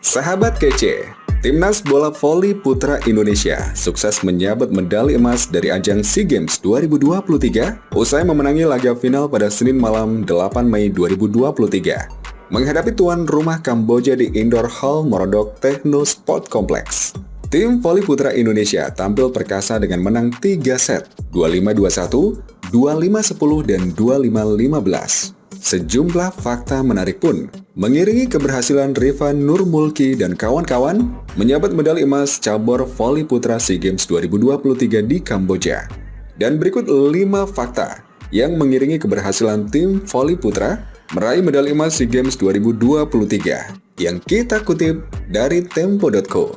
Sahabat kece, Timnas Bola Voli Putra Indonesia sukses menyabet medali emas dari ajang SEA Games 2023 usai memenangi laga final pada Senin malam 8 Mei 2023 menghadapi tuan rumah Kamboja di Indoor Hall Morodok Techno Sport Complex. Tim voli putra Indonesia tampil perkasa dengan menang 3 set, 25-21, 25-10, dan 25-15. Sejumlah fakta menarik pun mengiringi keberhasilan Rifan Nurmulki dan kawan-kawan menyabet medali emas cabur voli putra SEA Games 2023 di Kamboja. Dan berikut 5 fakta yang mengiringi keberhasilan tim voli putra meraih medali emas SEA Games 2023 yang kita kutip dari Tempo.co.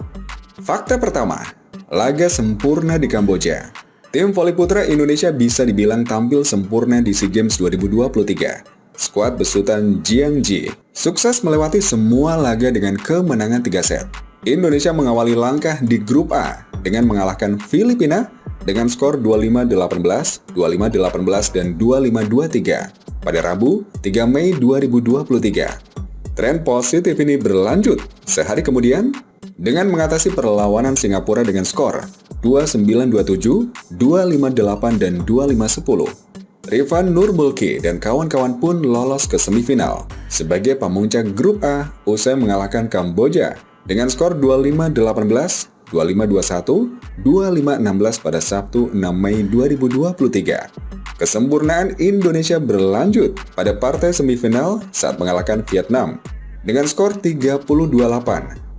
Fakta pertama, laga sempurna di Kamboja. Tim voli putra Indonesia bisa dibilang tampil sempurna di SEA Games 2023. Skuad besutan Jiang Ji sukses melewati semua laga dengan kemenangan 3 set. Indonesia mengawali langkah di grup A dengan mengalahkan Filipina dengan skor 25-18, 25-18, dan 25-23 pada Rabu 3 Mei 2023. Tren positif ini berlanjut sehari kemudian dengan mengatasi perlawanan Singapura dengan skor 29-27, 25-8, dan 25-10. Rifan Nurmulki dan kawan-kawan pun lolos ke semifinal sebagai pemuncak grup A usai mengalahkan Kamboja dengan skor 25-18, 25-21, 25-16 pada Sabtu 6 Mei 2023. Kesempurnaan Indonesia berlanjut pada partai semifinal saat mengalahkan Vietnam dengan skor 30-28,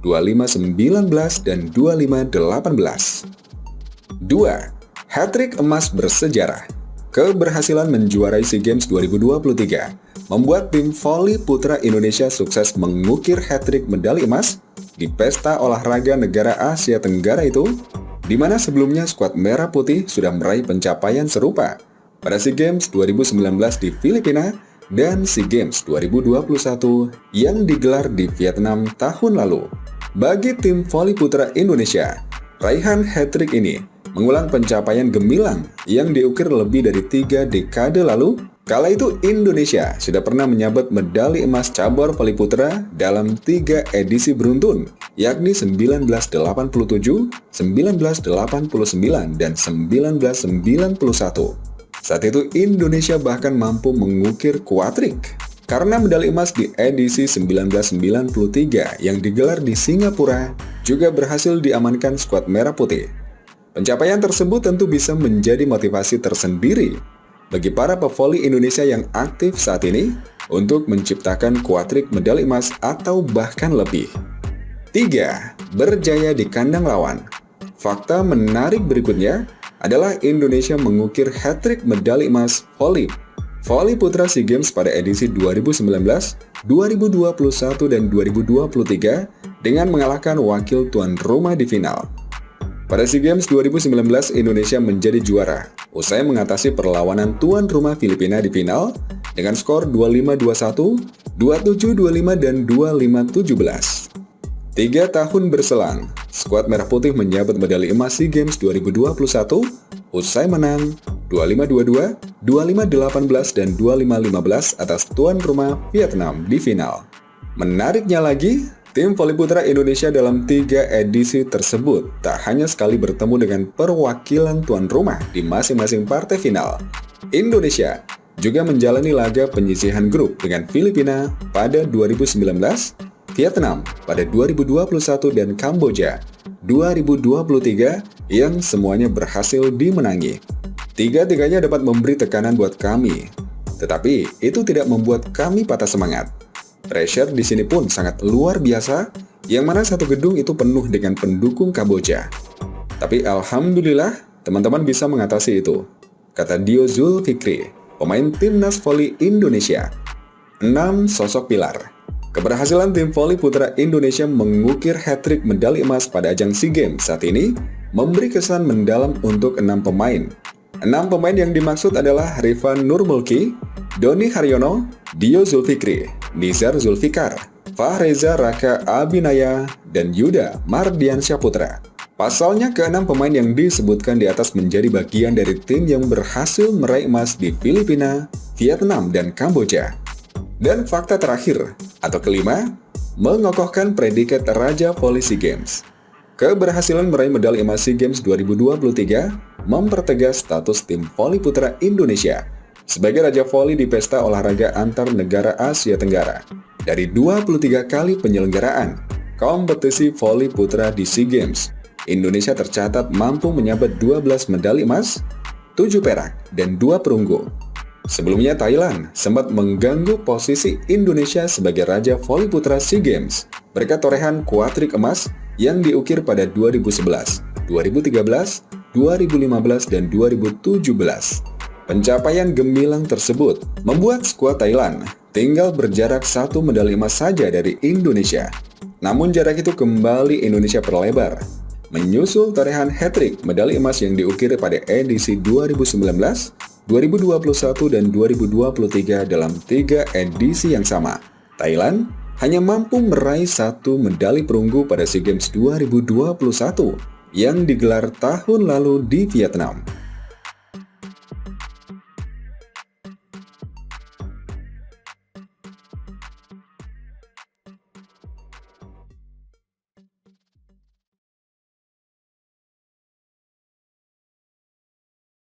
25-19, dan 25-18. 2. Hat-trick emas bersejarah. Keberhasilan menjuarai SEA Games 2023 membuat tim voli putra Indonesia sukses mengukir hat-trick medali emas di pesta olahraga negara Asia Tenggara itu, di mana sebelumnya skuad Merah Putih sudah meraih pencapaian serupa pada SEA Games 2019 di Filipina dan SEA Games 2021 yang digelar di Vietnam tahun lalu. Bagi tim voli putra Indonesia, raihan hat-trick ini mengulang pencapaian gemilang yang diukir lebih dari 3 dekade lalu. Kala itu Indonesia sudah pernah menyabet medali emas cabur voli putra dalam 3 edisi beruntun, yakni 1987, 1989, dan 1991. Saat itu Indonesia bahkan mampu mengukir quadrik karena medali emas di edisi 1993 yang digelar di Singapura juga berhasil diamankan skuad Merah Putih. Pencapaian tersebut tentu bisa menjadi motivasi tersendiri bagi para pevoli Indonesia yang aktif saat ini untuk menciptakan kuadrik medali emas atau bahkan lebih. 3. Berjaya di kandang lawan. Fakta menarik berikutnya adalah Indonesia mengukir hat-trick medali emas voli putra SEA Games pada edisi 2019, 2021, dan 2023 dengan mengalahkan wakil tuan rumah di final. Pada SEA Games 2019, Indonesia menjadi juara usai mengatasi perlawanan tuan rumah Filipina di final dengan skor 25-21, 27-25, dan 25-17. 3 tahun berselang, skuad Merah Putih menyabet medali emas SEA Games 2021 usai menang 25-22, 25-18, dan 25-15 atas tuan rumah Vietnam di final. Menariknya lagi, tim voli putra Indonesia dalam 3 edisi tersebut tak hanya sekali bertemu dengan perwakilan tuan rumah di masing-masing partai final. Indonesia juga menjalani laga penyisihan grup dengan Filipina pada 2019, Vietnam pada 2021, dan Kamboja 2023 yang semuanya berhasil dimenangi. Tiga-tiganya dapat memberi tekanan buat kami, tetapi itu tidak membuat kami patah semangat. Pressure di sini pun sangat luar biasa, yang mana satu gedung itu penuh dengan pendukung Kamboja. Tapi alhamdulillah, teman-teman bisa mengatasi itu, kata Dio Zulfikri, pemain Timnas Voli Indonesia. 6 sosok pilar. Keberhasilan tim voli putra Indonesia mengukir hat-trick medali emas pada ajang SEA Games saat ini memberi kesan mendalam untuk 6 pemain. 6 pemain yang dimaksud adalah Rifan Nurmulki, Doni Haryono, Dio Zulfikri, Nizar Zulfikar, Fahreza Raka Abinaya, dan Yuda Mardiansyah Putra. Pasalnya, ke-6 pemain yang disebutkan di atas menjadi bagian dari tim yang berhasil meraih emas di Filipina, Vietnam, dan Kamboja. Dan fakta terakhir, atau kelima, mengokohkan predikat Raja Voli SEA Games. Keberhasilan meraih medali emas SEA Games 2023 mempertegas status tim voli putra Indonesia sebagai Raja Voli di pesta olahraga antar negara Asia Tenggara. Dari 23 kali penyelenggaraan kompetisi voli putra di SEA Games, Indonesia tercatat mampu menyabet 12 medali emas, 7 perak, dan 2 perunggu. Sebelumnya Thailand sempat mengganggu posisi Indonesia sebagai Raja Voli Putra SEA Games berkat torehan kuatrik emas yang diukir pada 2011, 2013, 2015, dan 2017. Pencapaian gemilang tersebut membuat skuad Thailand tinggal berjarak 1 medali emas saja dari Indonesia. Namun jarak itu kembali Indonesia perlebar, menyusul torehan hat-trick medali emas yang diukir pada edisi 2019, 2021, dan 2023 dalam 3 edisi yang sama. Thailand hanya mampu meraih 1 medali perunggu pada SEA Games 2021 yang digelar tahun lalu di Vietnam.